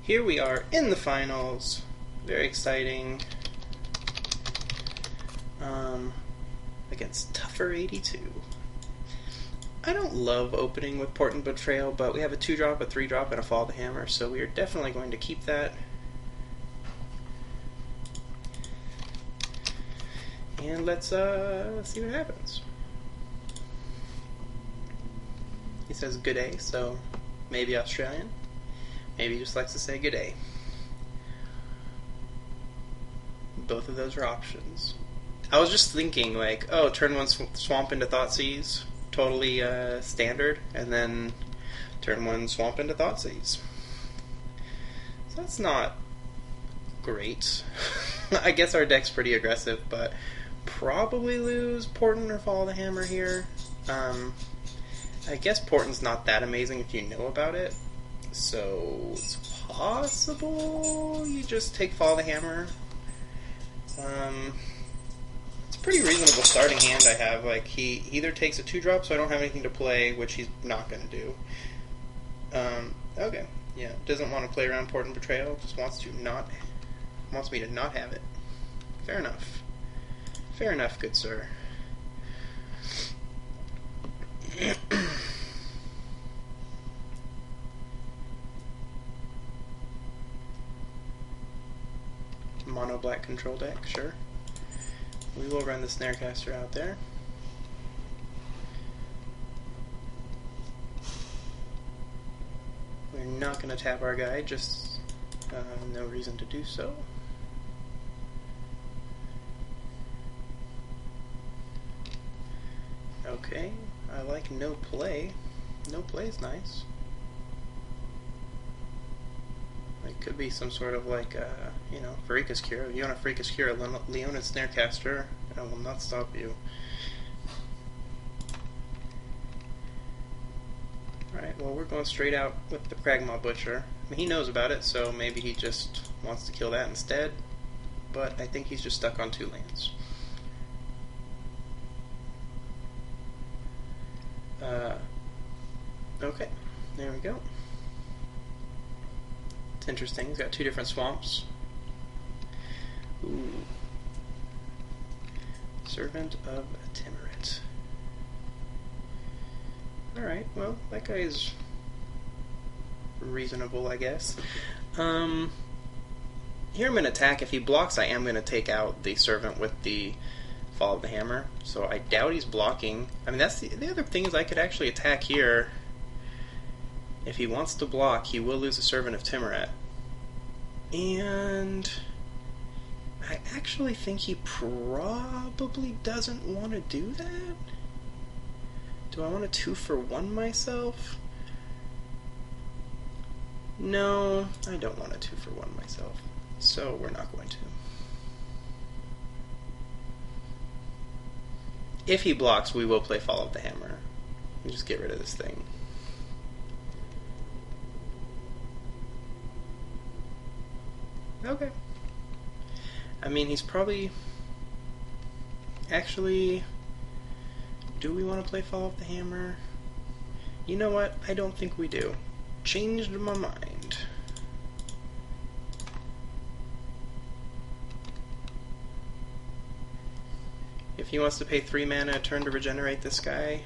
Here we are in the finals. Very exciting. Against Tougher 82. I don't love opening with Portent Betrayal, but we have a 2-drop, a 3-drop, and a Fall of the Hammer, so we are definitely going to keep that. And let's see what happens. He says good day, so maybe Australian. Maybe he just likes to say good day. Both of those are options. I was just thinking, like, oh, turn 1 Swamp into Thoughtseize, totally standard, and then turn 1 Swamp into Thoughtseize. So that's not great. I guess our deck's pretty aggressive, but probably lose Portent or Fall of the Hammer here. I guess Portent's not that amazing if you know about it, so it's possible you just take Fall of the Hammer. It's a pretty reasonable starting hand I have. Like, he either takes a 2-drop, so I don't have anything to play, which he's not going to do. Okay, yeah, doesn't want to play around Portent Betrayal, just wants me to not have it. Fair enough. Fair enough, good sir. Mono black control deck, sure. We will run the Snarecaster out there. We're not going to tap our guy, just no reason to do so. Okay, I like no play. No play is nice. It could be some sort of like, you know, Farika's Cure. If you want a Farika's Cure, Leona's Snarecaster, I will not stop you. Alright, well, we're going straight out with the Kragmaw Butcher. I mean, he knows about it, so maybe he just wants to kill that instead. But I think he's just stuck on 2 lands. Okay, there we go. It's interesting, he's got 2 different swamps. Ooh. Servant of Timurit. Alright, well, that guy is reasonable, I guess. Here I'm going to attack. If he blocks, I am going to take out the Servant with the Fall of the Hammer. So I doubt he's blocking. I mean, that's the other thing is I could actually attack here. If he wants to block, he will lose a Servant of Timurit. And I actually think he probably doesn't want to do that. Do I want to 2-for-1 myself? No, I don't want to 2-for-1 myself. So we're not going to. If he blocks, we will play Fall of the Hammer. And just get rid of this thing. Okay. I mean, he's probably... Actually, do we want to play Fall of the Hammer? You know what? I don't think we do. Changed my mind. If he wants to pay 3 mana a turn to regenerate this guy,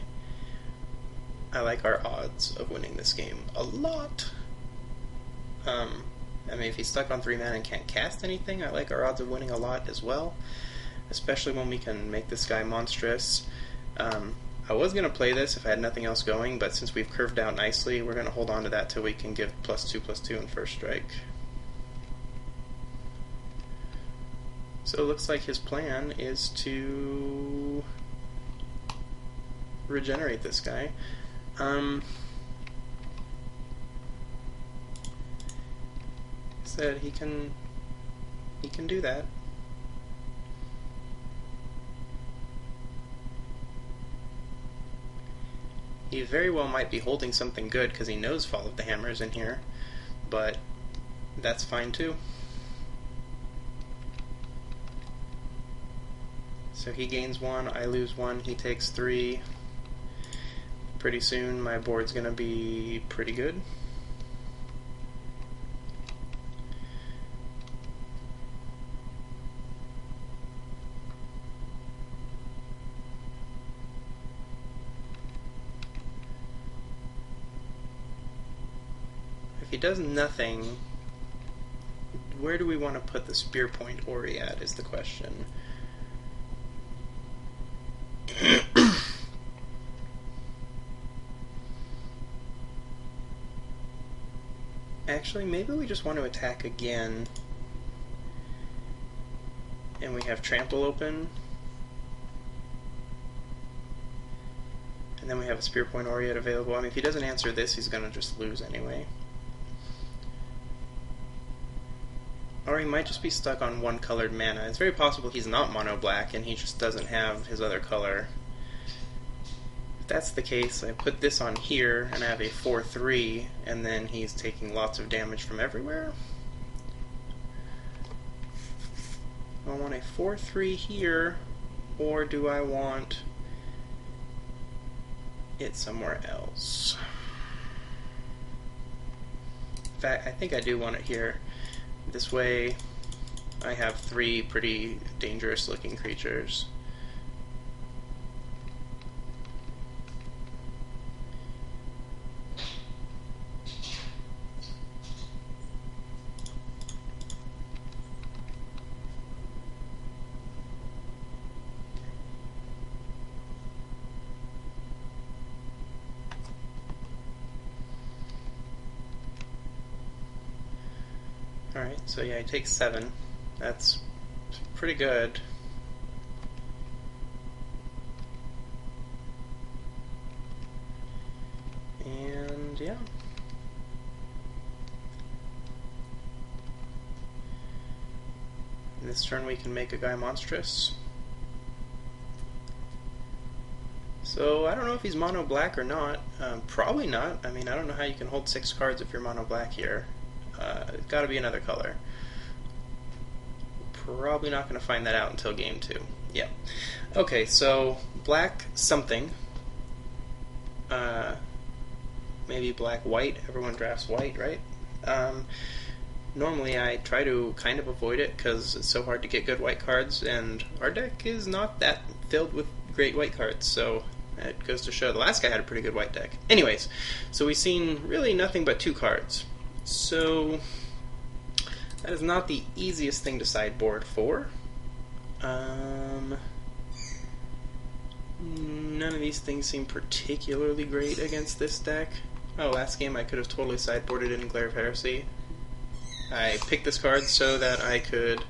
I like our odds of winning this game a lot. I mean, if he's stuck on 3 mana and can't cast anything, I like our odds of winning a lot as well, especially when we can make this guy monstrous. I was going to play this if I had nothing else going, but since we've curved out nicely, we're going to hold on to that till we can give +2/+2 in first strike. So it looks like his plan is to regenerate this guy. Said he can do that. He very well might be holding something good because he knows Fall of the Hammer is in here, but that's fine too. So he gains 1, I lose 1, he takes 3. Pretty soon my board's gonna be pretty good. he does nothing, where do we want to put the Spear Point Ori at is the question. Actually, maybe we just want to attack again. And we have Trample open. And then we have a Spear Point Oriate available. I mean, if he doesn't answer this, he's going to just lose anyway. Or he might just be stuck on one colored mana. It's very possible he's not mono black and he just doesn't have his other color. If that's the case, I put this on here and I have a 4/3, and then he's taking lots of damage from everywhere. Do I want a 4/3 here, or do I want it somewhere else? In fact, I think I do want it here. This way I have 3 pretty dangerous looking creatures. Alright, so yeah, he takes 7. That's pretty good. And yeah. This turn we can make a guy monstrous. So I don't know if he's mono black or not. Probably not. I mean, I don't know how you can hold 6 cards if you're mono black here. It's got to be another color. Probably not going to find that out until game 2. Yeah. Okay, so black something. Maybe black-white. Everyone drafts white, right? Normally I try to kind of avoid it because it's so hard to get good white cards, and our deck is not that filled with great white cards, so it goes to show the last guy had a pretty good white deck. Anyways, so we've seen really nothing but 2 cards. So that is not the easiest thing to sideboard for. None of these things seem particularly great against this deck. Oh, last game I could have totally sideboarded in Glare of Heresy. I picked this card so that I could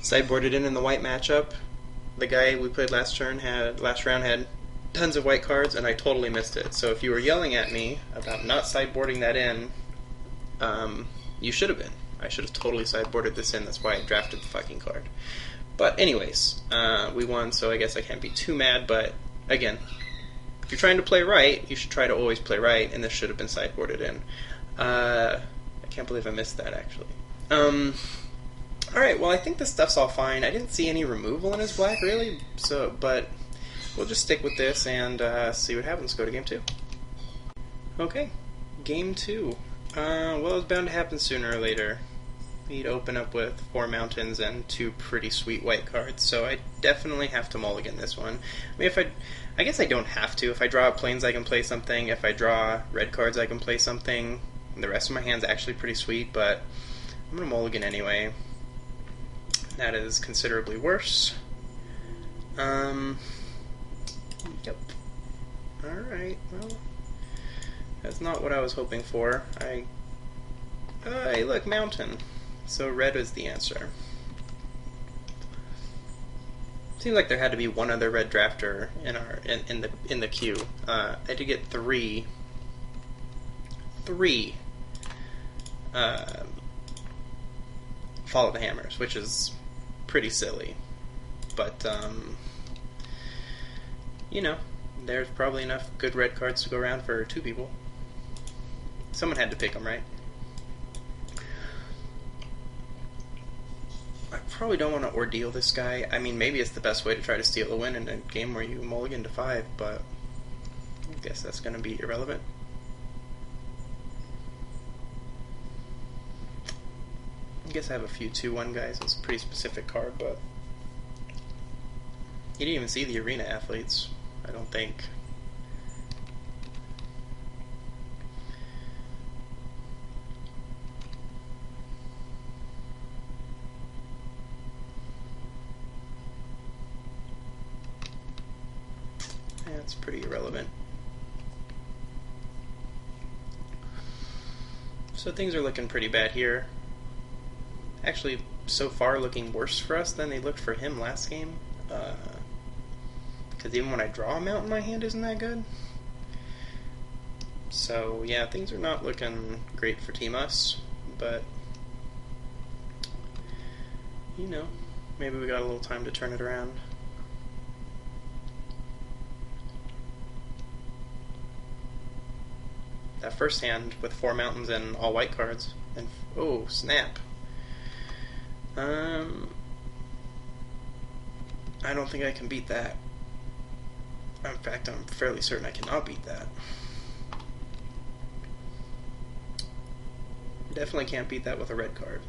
sideboard it in the white matchup. The guy we played last round had tons of white cards, and I totally missed it. So if you were yelling at me about not sideboarding that in, you should have been. I should have totally sideboarded this in. That's why I drafted the fucking card. But anyways, we won, so I guess I can't be too mad. But again, if you're trying to play right, you should try to always play right, and this should have been sideboarded in. I can't believe I missed that, actually. Alright, well, I think this stuff's all fine. I didn't see any removal in his black, really, but we'll just stick with this and see what happens. Go to game 2. Okay, game 2. Well, it was bound to happen sooner or later. He'd open up with 4 mountains and 2 pretty sweet white cards, so I definitely have to mulligan this one. I mean, I guess I don't have to. If I draw planes, I can play something. If I draw red cards, I can play something. And the rest of my hand's actually pretty sweet, but I'm going to mulligan anyway. That is considerably worse. Yep. Alright, well, that's not what I was hoping for. Hey, look, mountain. So red is the answer. Seems like there had to be one other red drafter in the queue. I did get 3 Follow the Hammers, which is pretty silly. But you know, there's probably enough good red cards to go around for 2 people. Someone had to pick them, right? I probably don't want to ordeal this guy. I mean, maybe it's the best way to try to steal a win in a game where you mulligan to 5, but I guess that's going to be irrelevant. I guess I have a few 2-1 guys. It's a pretty specific card, but you didn't even see the arena athletes, I don't think. it's pretty irrelevant. So things are looking pretty bad here. Actually, so far looking worse for us than they looked for him last game. Because even when I draw a mountain, my hand isn't that good. So yeah, things are not looking great for Team Us, but you know, maybe we got a little time to turn it around. That first hand with 4 mountains and all white cards, and oh snap! I don't think I can beat that. In fact, I'm fairly certain I cannot beat that. Definitely can't beat that with a red card.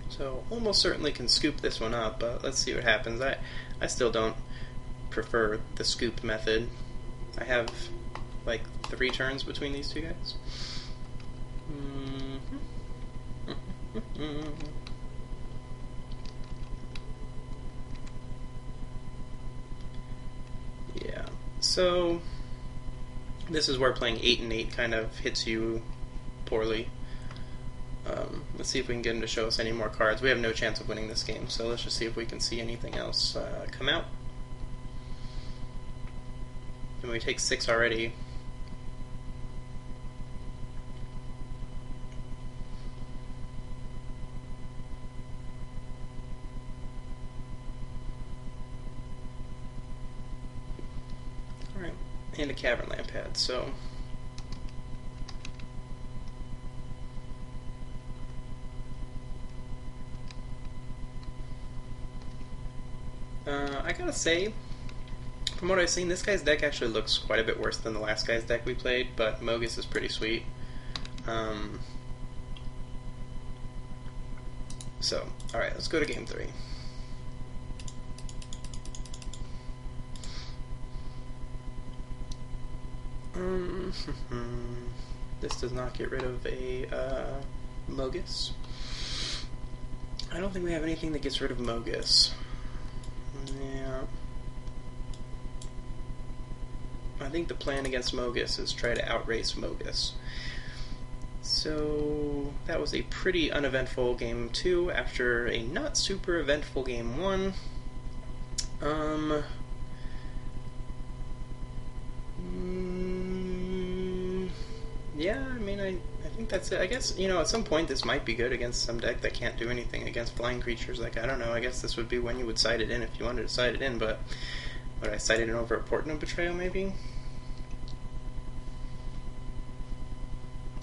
So almost certainly can scoop this one up, but let's see what happens. I still don't prefer the scoop method. I have like 3 turns between these two guys. Yeah, so this is where playing 8 and 8 kind of hits you poorly. Let's see if we can get him to show us any more cards. We have no chance of winning this game, so let's just see if we can see anything else come out. And we take 6 already. Alright, and a Cavern Lamp pad, so I gotta say, from what I've seen, this guy's deck actually looks quite a bit worse than the last guy's deck we played, but Mogus is pretty sweet. So, alright, let's go to game 3. This does not get rid of a Mogus. I don't think we have anything that gets rid of Mogus. Yeah. I think the plan against Mogus is try to outrace Mogus. So that was a pretty uneventful game 2 after a not super eventful game 1. Yeah, I mean, I think that's it. I guess, you know, at some point this might be good against some deck that can't do anything against flying creatures. Like, I don't know, I guess this would be when you would side it in if you wanted to side it in, but would I side it in over a Portent of Betrayal, maybe?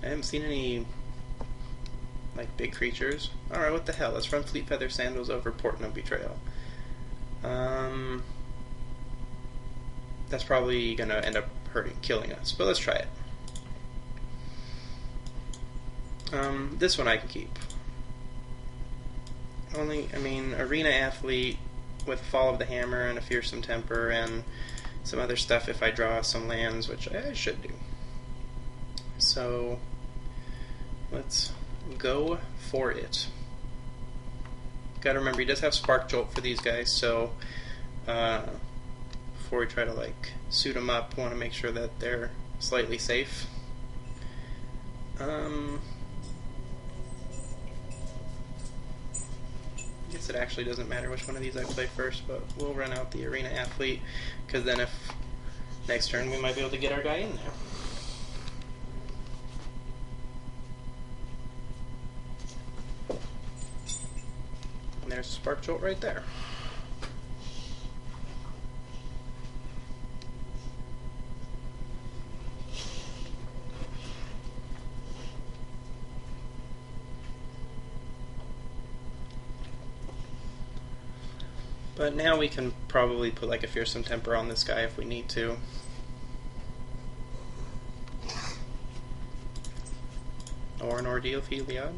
I haven't seen any, like, big creatures. Alright, what the hell? Let's run Fleet Feather Sandals over Portent of Betrayal. That's probably gonna end up killing us, but let's try it. This one I can keep. I mean, Arena Athlete with Fall of the Hammer and a Fearsome Temper and some other stuff if I draw some lands, which I should do. So, let's go for it. Gotta remember, he does have Spark Jolt for these guys, so before we try to, like, suit them up, want to make sure that they're slightly safe. I guess it actually doesn't matter which one of these I play first, but we'll run out the Arena Athlete, because then if next turn we might be able to get our guy in there. And there's Spark Jolt right there. But now we can probably put like a Fearsome Temper on this guy if we need to. Or an Ordeal Heliod.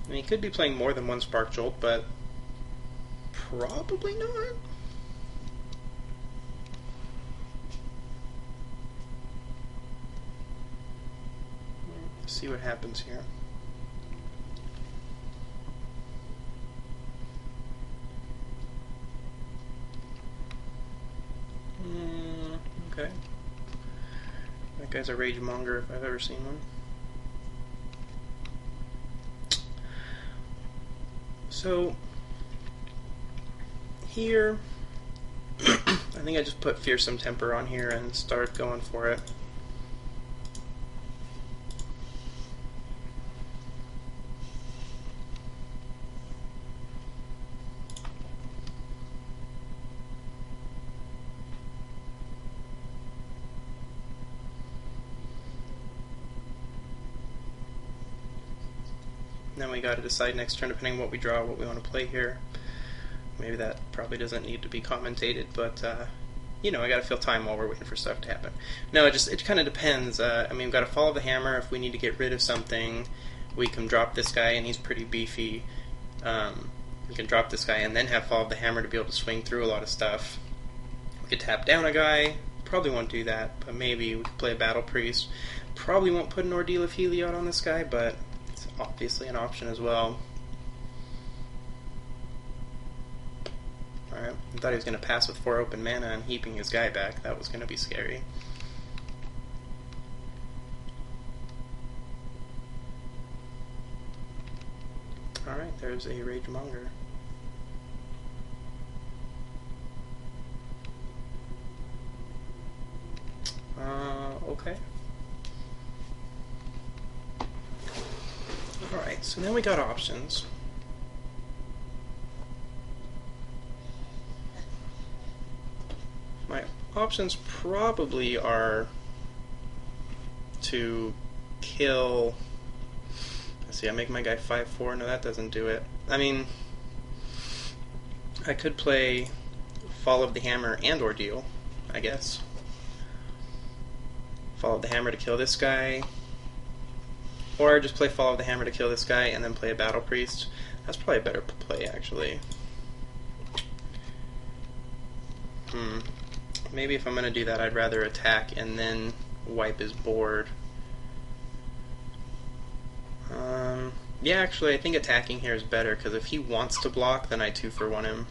I mean, he could be playing more than one Spark Jolt, but probably not. see what happens here. Okay. That guy's a rage monger if I've ever seen one. So here, I think I just put Fearsome Temper on here and start going for it. Then we got to decide next turn, depending on what we draw, what we want to play here. Maybe that probably doesn't need to be commentated, but you know, I got to fill time while we're waiting for stuff to happen. No, it kind of depends. I mean, we've got to follow the hammer. If we need to get rid of something, we can drop this guy, and he's pretty beefy. We can drop this guy and then have follow the hammer to be able to swing through a lot of stuff. We could tap down a guy. Probably won't do that, but maybe we could play a Battle Priest. Probably won't put an Ordeal of Heliod on this guy, but it's obviously an option as well. Alright, I thought he was going to pass with 4 open mana and heaping his guy back. That was going to be scary. Alright, there's a Rage Monger. Okay. Alright, so now we got options. My options probably are to kill... Let's see, I make my guy 5/4. No, that doesn't do it. I mean, I could play Fall of the Hammer and Ordeal, I guess. Fall of the Hammer to kill this guy. Or just play Fall of the Hammer to kill this guy and then play a Battle Priest. That's probably a better play, actually. Maybe if I'm going to do that, I'd rather attack and then wipe his board. Yeah, actually, I think attacking here is better, because if he wants to block, then I 2-for-1 him.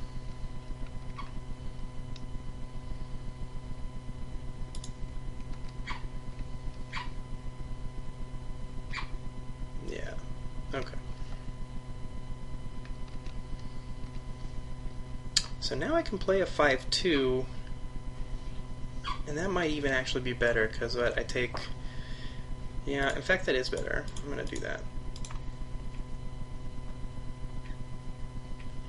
Yeah, okay. So now I can play a 5/2, and that might even actually be better, because I take... Yeah, in fact that is better. I'm going to do that.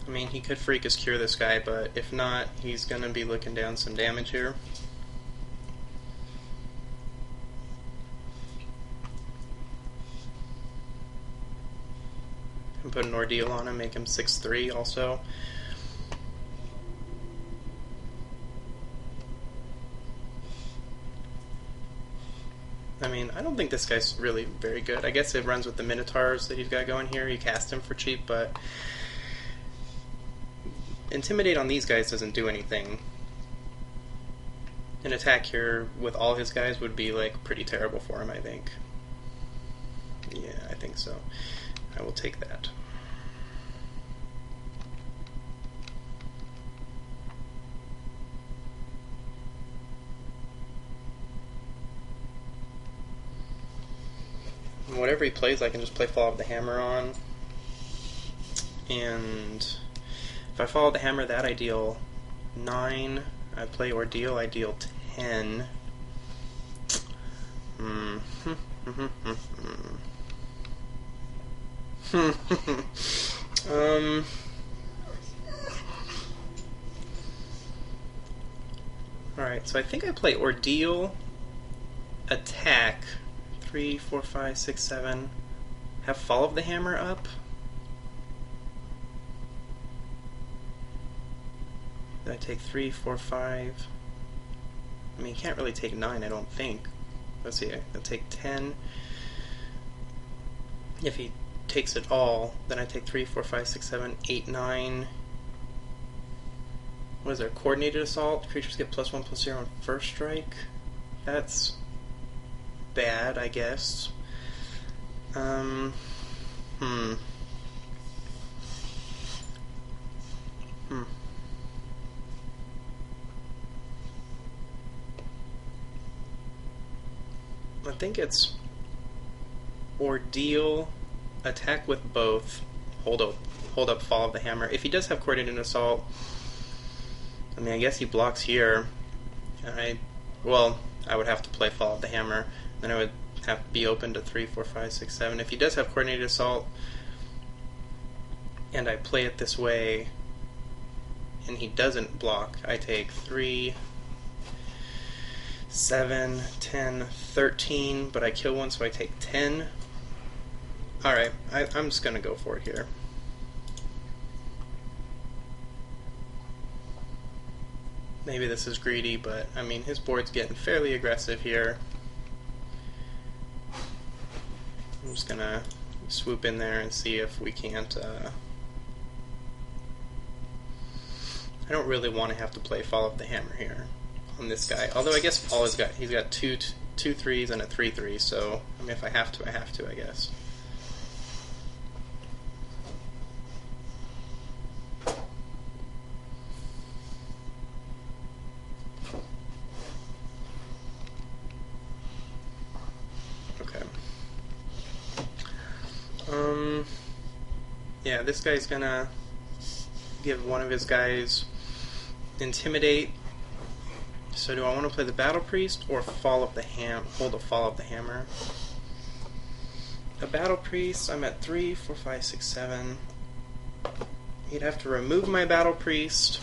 I mean, he could Freakus Cure this guy, but if not, he's going to be looking down some damage here. And put an Ordeal on him, make him 6/3 also. I mean, I don't think this guy's really very good. I guess it runs with the Minotaurs that he's got going here. You cast him for cheap, but Intimidate on these guys doesn't do anything. An attack here with all his guys would be like pretty terrible for him, I think. Yeah, I think so. I will take that. Whatever he plays, I can just play Fall of the Hammer on. And if I follow the hammer, that I deal 9. I play Ordeal, I deal 10. Alright, so I think I play Ordeal, attack, 3, 4, 5, 6, 7. Have Fall of the Hammer up. I take 3, 4, 5. I mean, you can't really take 9, I don't think. Let's see, I'll take 10. If he takes it all, then I take 3, 4, 5, 6, 7, 8, 9. What is there? Coordinated Assault. Creatures get +1/+0 on first strike. That's bad, I guess. Um, hmm. Hmm. I think it's Ordeal, attack with both, hold up, fall of the hammer. If he does have coordinated assault, I mean, I guess he blocks here. Well, I would have to play fall of the hammer. Then I would have to be open to 3, 4, 5, 6, 7. If he does have coordinated assault, and I play it this way, and he doesn't block, I take 3, 7, 10, 13, but I kill one, so I take 10. Alright, I'm just going to go for it here. Maybe this is greedy, but I mean, his board's getting fairly aggressive here. I'm just going to swoop in there and see if we can't... I don't really want to have to play Fall of the Hammer here on this guy. Although I guess Paul has got, he's got two 3s and a 3/3, so I mean, if I have to, I have to, I guess. Okay. Yeah, this guy's gonna give one of his guys Intimidate. So do I want to play the Battle Priest or hold a Fall of the Hammer? A Battle Priest, I'm at 3, 4, 5, 6, 7. He'd have to remove my Battle Priest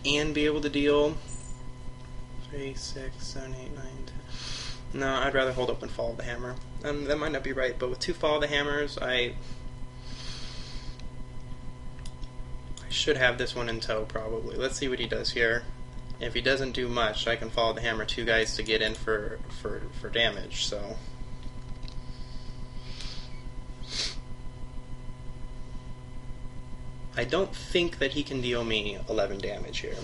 and be able to deal 3, 6, 7, 8, 9, 10. No, I'd rather hold up and Fall of the Hammer. That might not be right, but with 2 Fall of the Hammers, I should have this one in tow, probably. Let's see what he does here. If he doesn't do much, I can follow the hammer 2 guys to get in for damage, so... I don't think that he can deal me 11 damage here.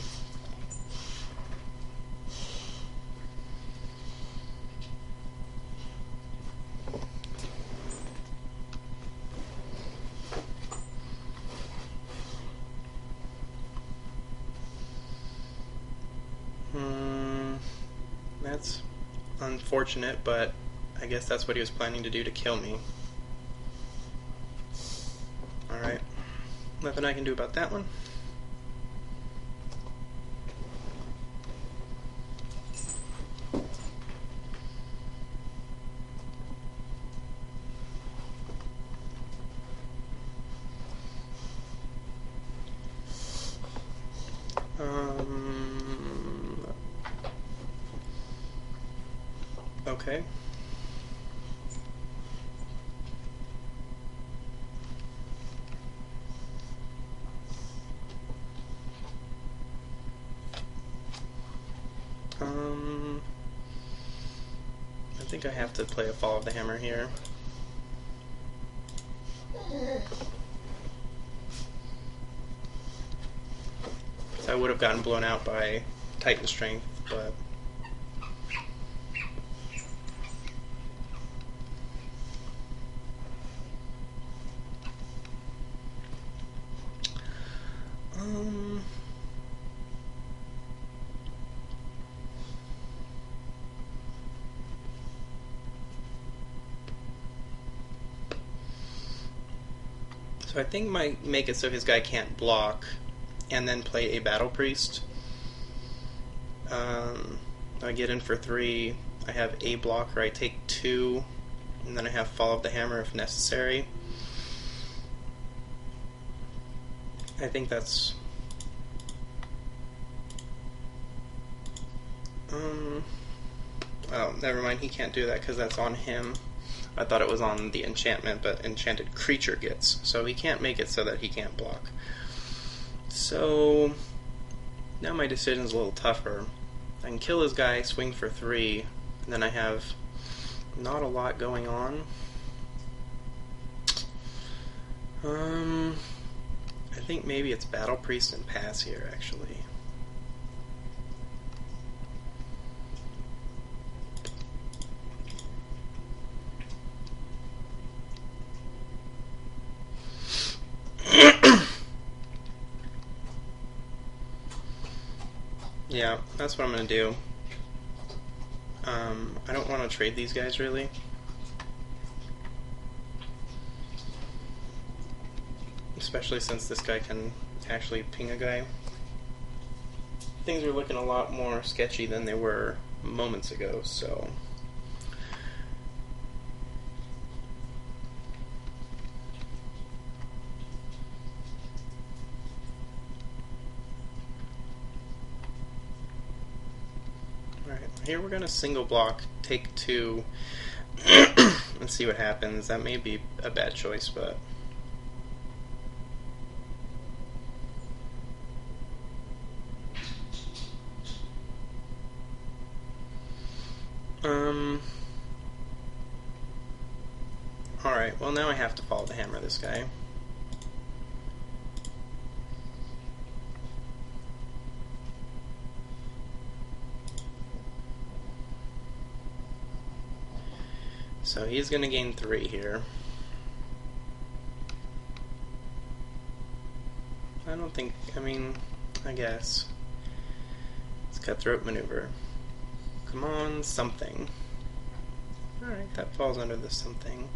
That's unfortunate, but I guess that's what he was planning to do to kill me. Alright. Nothing I can do about that one. Okay. I think I have to play a Fall of the Hammer here. So I would have gotten blown out by Titan Strength, but... So I think might make it so his guy can't block, and then play a Battle Priest. I get in for 3. I have a blocker. I take 2, and then I have Fall of the Hammer if necessary. I think that's... oh, never mind. He can't do that because that's on him. I thought it was on the enchantment, but enchanted creature gets. So he can't make it so that he can't block. So now my decision's a little tougher. I can kill his guy, swing for 3, and then I have not a lot going on. I think maybe it's Battle Priest and pass here, actually. Yeah, that's what I'm gonna do. I don't want to trade these guys really. Especially since this guy can actually ping a guy. Things are looking a lot more sketchy than they were moments ago, so... Alright, here we're gonna single block, take 2, and see what happens. That may be a bad choice, but... Alright, well now I have to follow the hammer this guy. So he's going to gain 3 here. I guess. It's cutthroat maneuver. Come on, something. Alright, that falls under the something.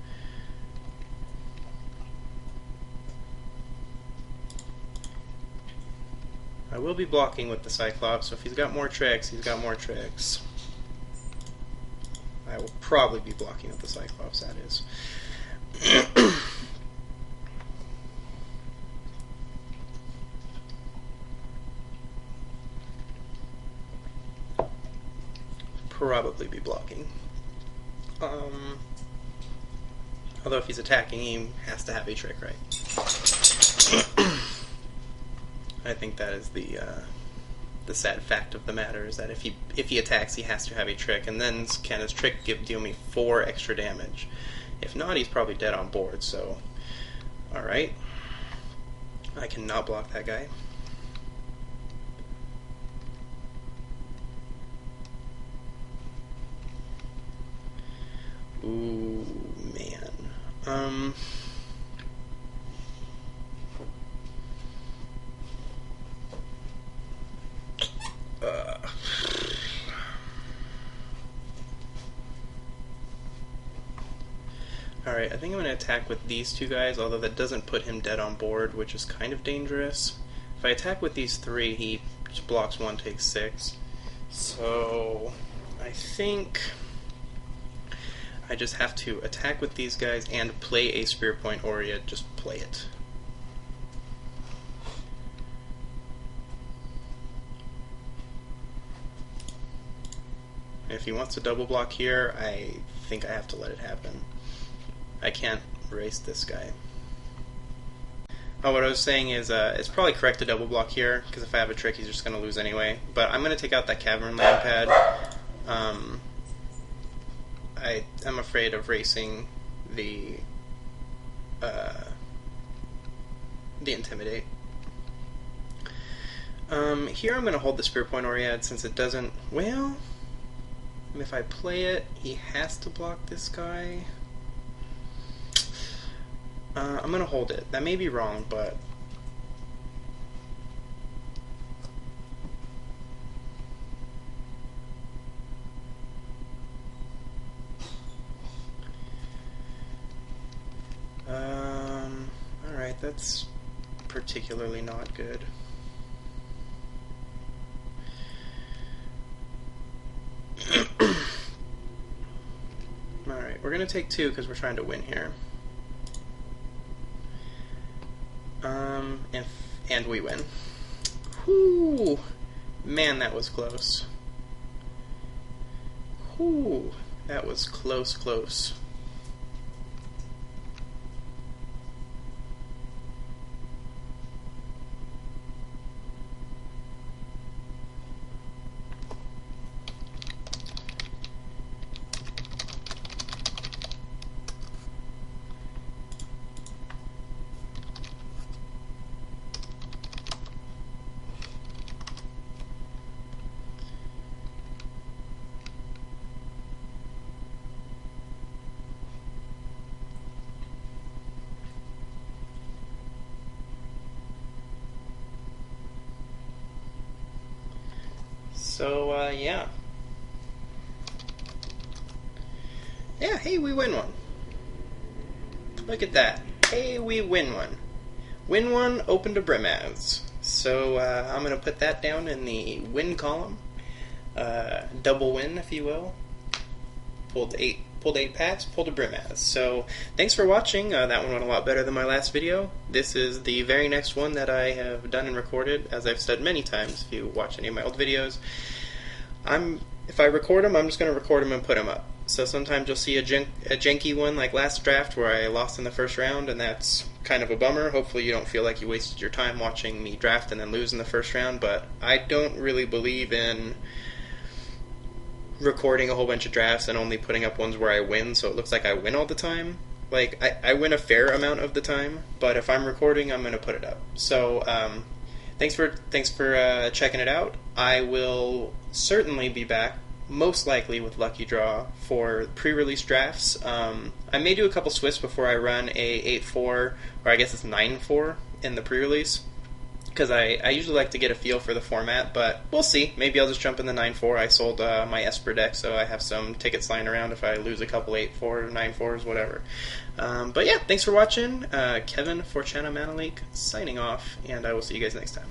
I will be blocking with the Cyclops, so if he's got more tricks, he's got more tricks. I will probably be blocking with the Cyclops, that is. Probably be blocking. Although if he's attacking, he has to have a trick, right? I think that is the sad fact of the matter, is that if he attacks, he has to have a trick, and then can his trick deal me 4 extra damage? If not, he's probably dead on board. So, all right, I cannot block that guy. Ooh, man. Alright, I think I'm going to attack with these 2 guys, although that doesn't put him dead on board, which is kind of dangerous. If I attack with these 3, he just blocks 1, takes 6. So, I think I just have to attack with these guys and play a Spear Point Aurea, just play it. If he wants to double block here, I think I have to let it happen. I can't race this guy. Oh, what I was saying is, it's probably correct to double block here, because if I have a trick, he's just going to lose anyway. But I'm going to take out that Cavern Land pad. I'm afraid of racing the Intimidate. Here I'm going to hold the Spear Point Oriad, since it doesn't... Well, if I play it, he has to block this guy. I'm going to hold it. That may be wrong, but... Alright, that's particularly not good. Alright, we're going to take 2 because we're trying to win here. And we win. Whoo! Man, that was close. Whoo! That was close, close. So, yeah. Yeah, hey, we win one. Look at that. Hey, we win one. Win one, open to Brimaz. So, I'm going to put that down in the win column. Double win, if you will. Pulled eight packs, pulled a Brimaz. So, thanks for watching. That one went a lot better than my last video. This is the very next one that I have done and recorded, as I've said many times if you watch any of my old videos. If I record them, I'm just going to record them and put them up. So sometimes you'll see a janky one like last draft where I lost in the first round, and that's kind of a bummer. Hopefully you don't feel like you wasted your time watching me draft and then lose in the first round, but I don't really believe in recording a whole bunch of drafts and only putting up ones where I win so it looks like I win all the time. Like, I win a fair amount of the time, but if I'm recording, I'm going to put it up. So, thanks for checking it out. I will certainly be back, most likely with Lucky Draw, for pre-release drafts. I may do a couple Swifts before I run a 8-4, or I guess it's 9-4 in the pre-release, because I usually like to get a feel for the format, but we'll see. Maybe I'll just jump in the 9-4. I sold my Esper deck, so I have some tickets lying around if I lose a couple 8-4 or 9-4s, whatever. But yeah, thanks for watching. Kevin for Chana Manalik signing off, and I will see you guys next time.